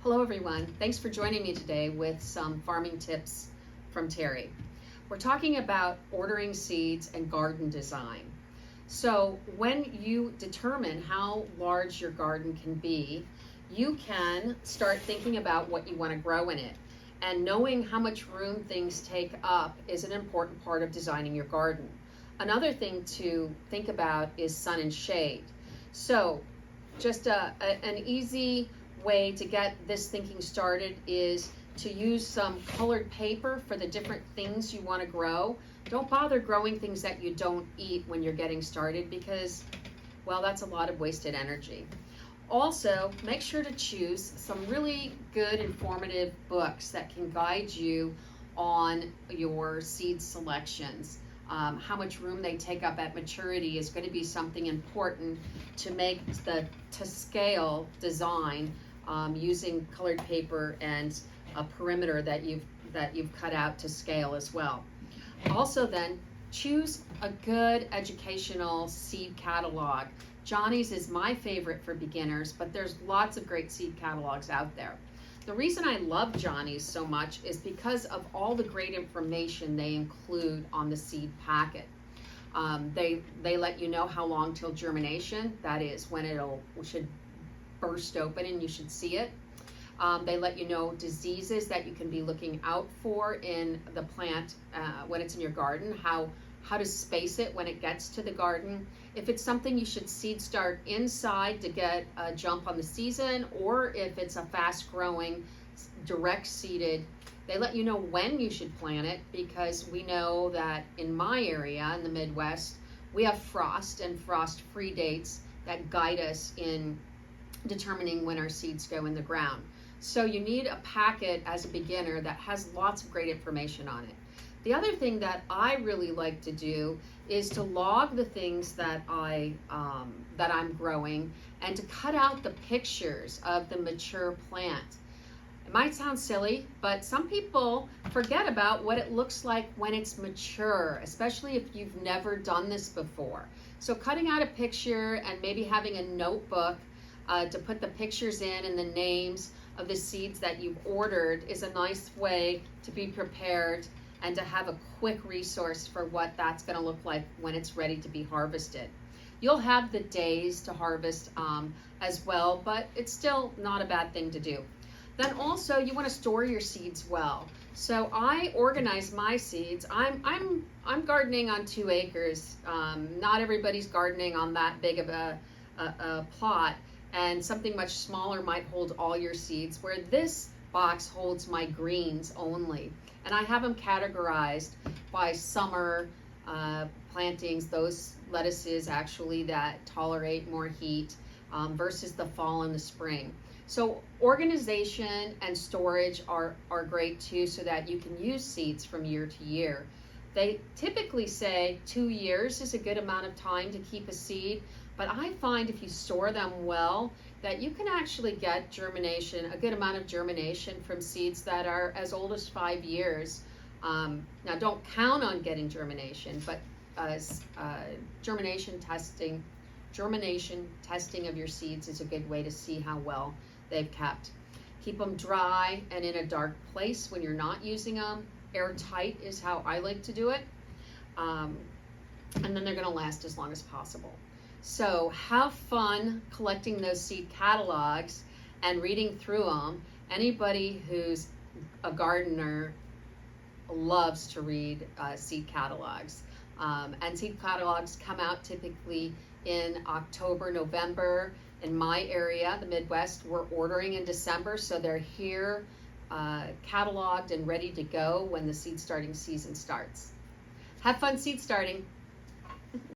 Hello everyone, thanks for joining me today with some farming tips from Terry. We're talking about ordering seeds and garden design. So when you determine how large your garden can be, you can start thinking about what you want to grow in it. And knowing how much room things take up is an important part of designing your garden. Another thing to think about is sun and shade. So just an easy way to get this thinking started is to use some colored paper for the different things you want to grow. Don't bother growing things that you don't eat when you're getting started because, well, that's a lot of wasted energy. Also, make sure to choose some really good informative books that can guide you on your seed selections. How much room they take up at maturity is going to be something important to make to scale design using colored paper and a perimeter that you've cut out to scale as well. Also then, choose a good educational seed catalog. Johnny's is my favorite for beginners, but there's lots of great seed catalogs out there. The reason I love Johnny's so much is because of all the great information they include on the seed packet. They let you know how long till germination, that is when should burst open and you should see it. They let you know diseases that you can be looking out for in the plant when it's in your garden, how to space it when it gets to the garden. If it's something you should seed start inside to get a jump on the season, or if it's a fast growing, direct seeded, they let you know when you should plant it, because we know that in my area in the Midwest, we have frost and frost free dates that guide us in determining when our seeds go in the ground. So you need a packet as a beginner that has lots of great information on it. The other thing that I really like to do is to log the things that I'm growing and to cut out the pictures of the mature plant. It might sound silly, but some people forget about what it looks like when it's mature, especially if you've never done this before. So cutting out a picture and maybe having a notebook to put the pictures in and the names of the seeds that you've ordered is a nice way to be prepared and to have a quick resource for what that's going to look like when it's ready to be harvested. You'll have the days to harvest as well, but it's still not a bad thing to do. Then also you want to store your seeds well. So I organize my seeds. I'm gardening on 2 acres. Not everybody's gardening on that big of a plot, and something much smaller might hold all your seeds, where this box holds my greens only. And I have them categorized by summer plantings, those lettuces actually that tolerate more heat versus the fall and the spring. So organization and storage are great too, so that you can use seeds from year to year. They typically say 2 years is a good amount of time to keep a seed, but I find if you store them well, that you can actually get germination, a good amount of germination from seeds that are as old as 5 years. Now don't count on getting germination, but germination testing of your seeds is a good way to see how well they've kept. Keep them dry and in a dark place when you're not using them. Airtight is how I like to do it. And then they're going to last as long as possible. So have fun collecting those seed catalogs and reading through them. Anybody who's a gardener loves to read seed catalogs. And seed catalogs come out typically in October, November. In my area, the Midwest, we're ordering in December, so they're here cataloged and ready to go when the seed starting season starts. Have fun seed starting.